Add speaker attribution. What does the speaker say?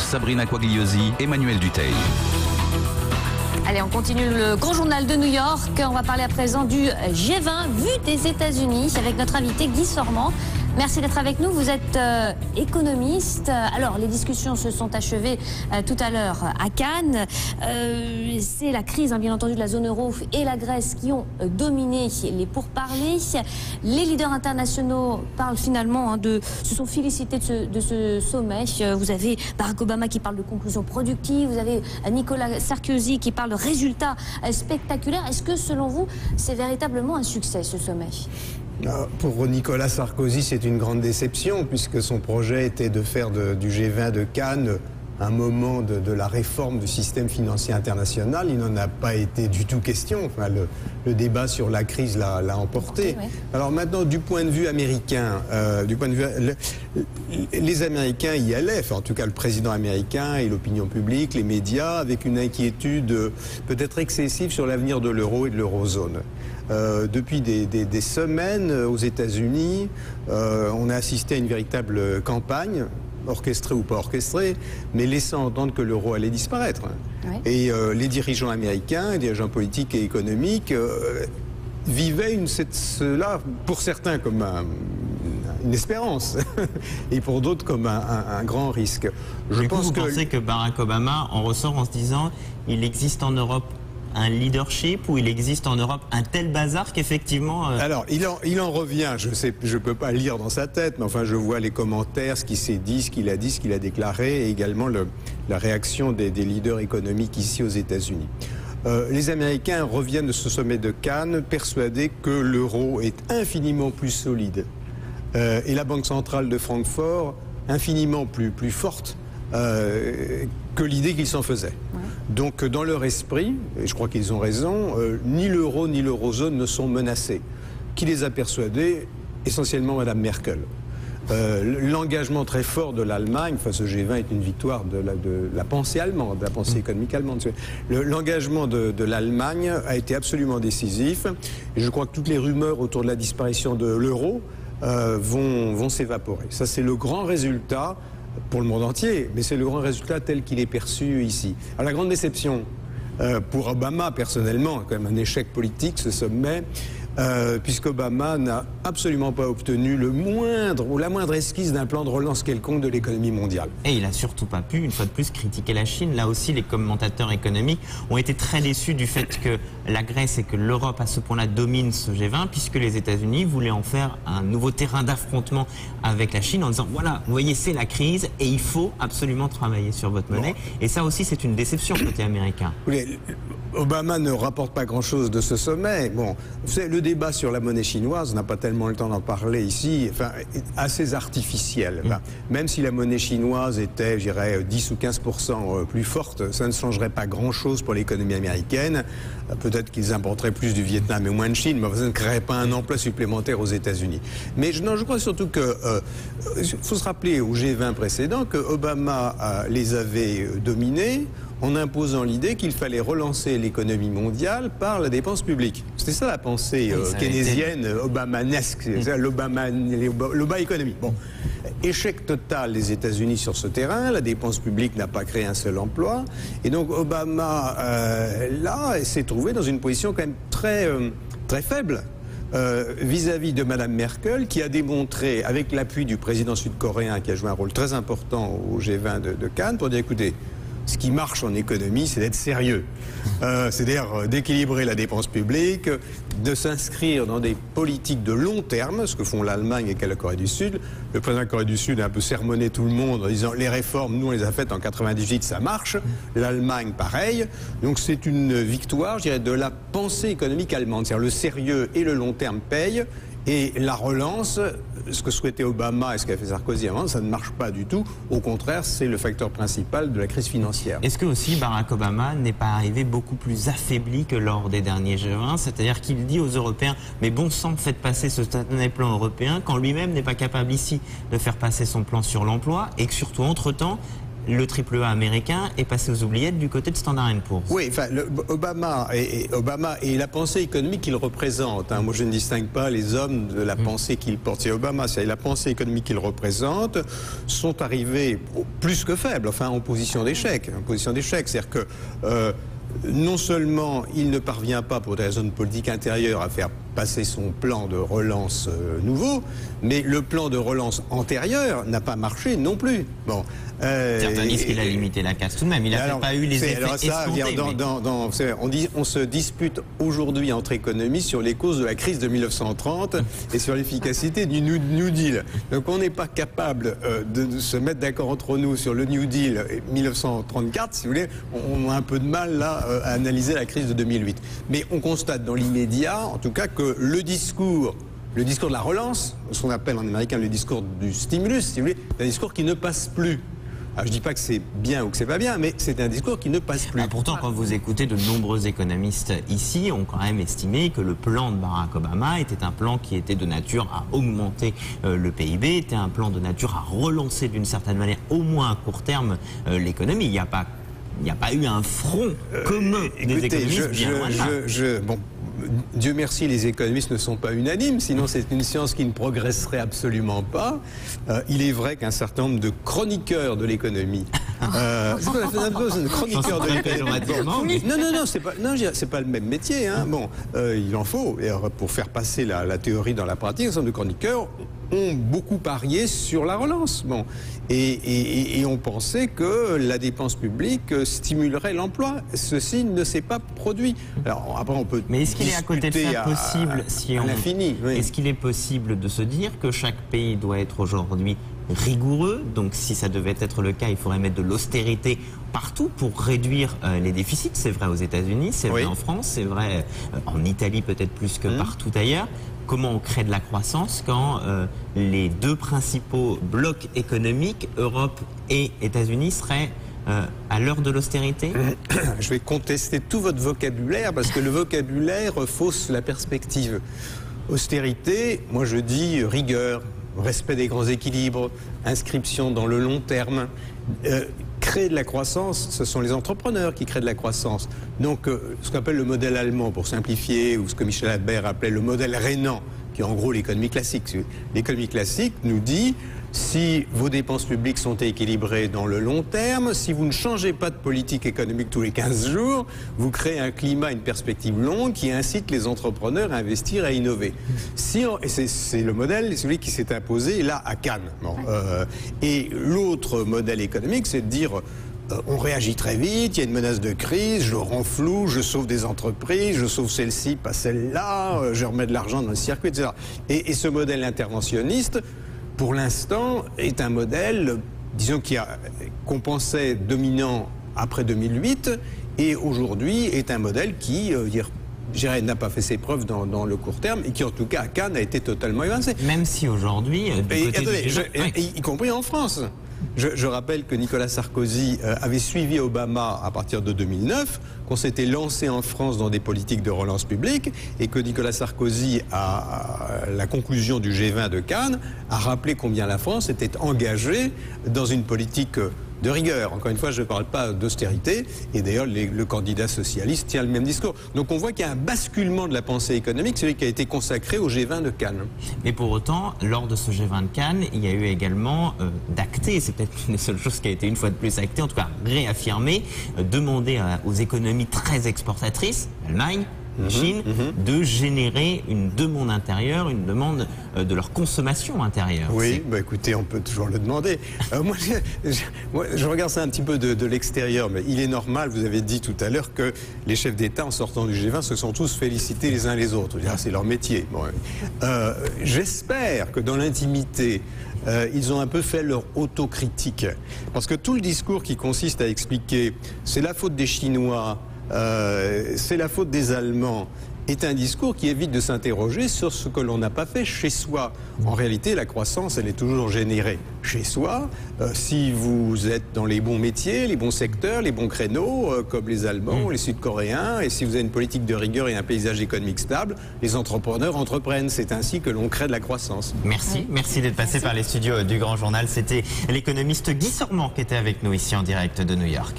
Speaker 1: Sabrina Quagliosi, Emmanuel Dutheil.
Speaker 2: Allez, on continue le grand journal de New York. On va parler à présent du G20 vu des États-Unis avec notre invité Guy Sormand. Merci d'être avec nous. Vous êtes économiste. Alors, les discussions se sont achevées tout à l'heure à Cannes. C'est la crise, bien entendu, de la zone euro et la Grèce qui ont dominé les pourparlers. Les leaders internationaux parlent finalement se sont félicités de ce sommet. Vous avez Barack Obama qui parle de conclusions productives. Vous avez Nicolas Sarkozy qui parle de résultats spectaculaires. Est-ce que, selon vous, c'est véritablement un succès, ce sommet ?
Speaker 3: Pour Nicolas Sarkozy, c'est une grande déception puisque son projet était de faire du G20 de Cannes un moment de la réforme du système financier international. Il n'en a pas été du tout question. Enfin, le débat sur la crise l'a emporté. Oui. Alors maintenant, du point de vue américain, les Américains y allaient, enfin, en tout cas le président américain et l'opinion publique, les médias, avec une inquiétude peut-être excessive sur l'avenir de l'euro et de l'eurozone. Depuis des semaines aux États-Unis, on a assisté à une véritable campagne, orchestrée ou pas orchestrée, mais laissant entendre que l'euro allait disparaître. Oui. Et les dirigeants américains, les dirigeants politiques et économiques vivaient cela, pour certains, comme une espérance, et pour d'autres comme un grand risque.
Speaker 4: Vous pensez que Barack Obama en ressort en se disant il existe en Europe un leadership, où il existe en Europe un tel bazar qu'effectivement...
Speaker 3: Alors, il en revient, je peux pas lire dans sa tête, mais enfin je vois les commentaires, ce qu'il s'est dit, ce qu'il a déclaré, et également la réaction des leaders économiques ici aux États-Unis. Les Américains reviennent de ce sommet de Cannes persuadés que l'euro est infiniment plus solide et la Banque centrale de Francfort infiniment plus forte que l'idée qu'ils s'en faisaient. Ouais. Donc dans leur esprit, et je crois qu'ils ont raison, ni l'euro ni l'eurozone ne sont menacés. Qui les a persuadés? Essentiellement Madame Merkel. L'engagement très fort de l'Allemagne, enfin ce G20 est une victoire de la pensée allemande, de la pensée économique allemande. L'engagement de l'Allemagne a été absolument décisif. Et je crois que toutes les rumeurs autour de la disparition de l'euro vont s'évaporer. Ça c'est le grand résultat pour le monde entier, mais c'est le grand résultat tel qu'il est perçu ici. Alors la grande déception pour Obama, personnellement, quand même un échec politique ce sommet, puisqu'Obama n'a absolument pas obtenu la moindre esquisse d'un plan de relance quelconque de l'économie mondiale.
Speaker 4: Et il n'a surtout pas pu, une fois de plus, critiquer la Chine. Là aussi, les commentateurs économiques ont été très déçus du fait que la Grèce et que l'Europe, à ce point-là, dominent ce G20, puisque les États-Unis voulaient en faire un nouveau terrain d'affrontement avec la Chine en disant, voilà, vous voyez, c'est la crise et il faut absolument travailler sur votre monnaie. Bon. Et ça aussi, c'est une déception côté américain.
Speaker 3: Obama ne rapporte pas grand-chose de ce sommet. Bon, vous savez, le débat sur la monnaie chinoise, on n'a pas tellement le temps d'en parler ici, enfin, assez artificiel. Enfin, même si la monnaie chinoise était, je dirais, 10 ou 15% plus forte, ça ne changerait pas grand-chose pour l'économie américaine. Peut-être qu'ils importeraient plus du Vietnam et moins de Chine, mais ça ne créerait pas un emploi supplémentaire aux États-Unis. Mais je crois surtout que faut se rappeler au G20 précédent que Obama les avait dominés en imposant l'idée qu'il fallait relancer l'économie mondiale par la dépense publique. C'était ça la pensée keynésienne, obamanesque, l'Obama économie. Bon, échec total des États-Unis sur ce terrain, la dépense publique n'a pas créé un seul emploi, et donc Obama, là, s'est trouvé dans une position quand même très faible vis-à-vis de Mme Merkel, qui a démontré, avec l'appui du président sud-coréen, qui a joué un rôle très important au G20 de Cannes, pour dire, écoutez, ce qui marche en économie, c'est d'être sérieux. C'est-à-dire d'équilibrer la dépense publique, de s'inscrire dans des politiques de long terme, ce que font l'Allemagne et la Corée du Sud. Le président de la Corée du Sud a un peu sermonné tout le monde en disant les réformes, nous on les a faites en 98, ça marche. L'Allemagne, pareil. Donc c'est une victoire, je dirais, de la pensée économique allemande. C'est-à-dire le sérieux et le long terme payent. Et la relance, ce que souhaitait Obama et ce qu'a fait Sarkozy avant, ça ne marche pas du tout. Au contraire, c'est le facteur principal de la crise financière.
Speaker 4: Est-ce que aussi Barack Obama n'est pas arrivé beaucoup plus affaibli que lors des derniers G20? C'est-à-dire qu'il dit aux Européens, mais bon sang, faites passer ce plan européen, quand lui-même n'est pas capable ici de faire passer son plan sur l'emploi, et que surtout, entre-temps, le AAA américain est passé aux oubliettes du côté de Standard & Poor's.
Speaker 3: Oui, enfin, Obama et la pensée économique qu'il représente. Hein. Moi, je ne distingue pas les hommes de la pensée qu'il porte. C'est Obama, c'est la pensée économique qu'il représente, sont arrivés plus que faibles, enfin, en position d'échec. C'est-à-dire que non seulement il ne parvient pas, pour des raisons de politique intérieure, à faire passer son plan de relance nouveau, mais le plan de relance antérieur n'a pas marché non plus. Bon.
Speaker 4: Certains disent qu'il a limité la casse tout de même. Il n'a pas eu les effets escomptés.
Speaker 3: On se dispute aujourd'hui entre économistes sur les causes de la crise de 1930 et sur l'efficacité du New Deal. Donc on n'est pas capable de se mettre d'accord entre nous sur le New Deal 1934, si vous voulez. On a un peu de mal là à analyser la crise de 2008. Mais on constate dans l'immédiat, en tout cas, que le discours de la relance, ce qu'on appelle en américain le discours du stimulus, si vous voulez, c'est un discours qui ne passe plus. Alors, je ne dis pas que c'est bien ou que c'est pas bien, mais c'est un discours qui ne passe plus.
Speaker 4: Pourtant, quand vous écoutez de nombreux économistes ici, ont quand même estimé que le plan de Barack Obama était un plan qui était de nature à augmenter le PIB, était un plan de nature à relancer d'une certaine manière, au moins à court terme, l'économie. Il n'y a pas eu un front commun des économistes.
Speaker 3: Bon, Dieu merci, les économistes ne sont pas unanimes, sinon c'est une science qui ne progresserait absolument pas. Il est vrai qu'un certain nombre de chroniqueurs de l'économie, chroniqueurs de l'économie, non, c'est pas le même métier. Hein. Bon, il en faut pour faire passer la théorie dans la pratique. Un certain nombre de chroniqueurs ont beaucoup parié sur la relance. Bon. Et on pensait que la dépense publique stimulerait l'emploi. Ceci ne s'est pas produit. Alors après, on peut.
Speaker 4: Mais est-ce qu'il est à côté de ça possible,
Speaker 3: à l'infini, oui.
Speaker 4: Est-ce qu'il est possible de se dire que chaque pays doit être aujourd'hui rigoureux? Donc si ça devait être le cas, il faudrait mettre de l'austérité partout pour réduire les déficits. C'est vrai aux États-Unis, c'est vrai en France, c'est vrai en Italie peut-être plus que partout ailleurs. Comment on crée de la croissance quand les deux principaux blocs économiques, Europe et États-Unis, seraient à l'heure de l'austérité?
Speaker 3: Je vais contester tout votre vocabulaire parce que le vocabulaire fausse la perspective. Austérité, moi je dis rigueur, respect des grands équilibres, inscription dans le long terme. Créer de la croissance, ce sont les entrepreneurs qui créent de la croissance. Donc, ce qu'on appelle le modèle allemand, pour simplifier, ou ce que Michel Albert appelait le modèle rhénan, qui est en gros l'économie classique. L'économie classique nous dit, si vos dépenses publiques sont équilibrées dans le long terme, si vous ne changez pas de politique économique tous les 15 jours, vous créez un climat, une perspective longue qui incite les entrepreneurs à investir, à innover. Et c'est le modèle, celui qui s'est imposé là à Cannes. Bon, et l'autre modèle économique, c'est de dire on réagit très vite, il y a une menace de crise, je renfloue, je sauve des entreprises, je sauve celle-ci, pas celle-là, je remets de l'argent dans le circuit, etc. Et ce modèle interventionniste, pour l'instant, est un modèle, disons, qu'on pensait dominant après 2008, et aujourd'hui est un modèle qui, n'a pas fait ses preuves dans le court terme, et qui, en tout cas, à Cannes, a été totalement évincé.
Speaker 4: Même si aujourd'hui,
Speaker 3: y compris en France. Je rappelle que Nicolas Sarkozy avait suivi Obama à partir de 2009, qu'on s'était lancé en France dans des politiques de relance publique et que Nicolas Sarkozy, à la conclusion du G20 de Cannes, a rappelé combien la France était engagée dans une politique de rigueur. Encore une fois, je ne parle pas d'austérité. Et d'ailleurs, le candidat socialiste tient le même discours. Donc on voit qu'il y a un basculement de la pensée économique, celui qui a été consacré au G20 de Cannes.
Speaker 4: Mais pour autant, lors de ce G20 de Cannes, il y a eu également d'acté, c'est peut-être une des seules choses qui a été une fois de plus actée, en tout cas réaffirmée, demander aux économies très exportatrices, l'Allemagne, la Chine, de générer une demande intérieure, une demande de leur consommation intérieure.
Speaker 3: Oui, bah écoutez, on peut toujours le demander. Moi, je regarde ça un petit peu de l'extérieur, mais il est normal, vous avez dit tout à l'heure, que les chefs d'État, en sortant du G20, se sont tous félicités les uns les autres. C'est leur métier. Bon, j'espère que dans l'intimité, ils ont un peu fait leur autocritique. Parce que tout le discours qui consiste à expliquer c'est la faute des Chinois, c'est la faute des Allemands est un discours qui évite de s'interroger sur ce que l'on n'a pas fait chez soi. En réalité, la croissance, elle est toujours générée chez soi. Si vous êtes dans les bons métiers, les bons secteurs, les bons créneaux, comme les Allemands, les Sud-Coréens, et si vous avez une politique de rigueur et un paysage économique stable, les entrepreneurs entreprennent. C'est ainsi que l'on crée de la croissance.
Speaker 4: Merci d'être passé par les studios du Grand Journal. C'était l'économiste Guy Sormand qui était avec nous ici en direct de New York.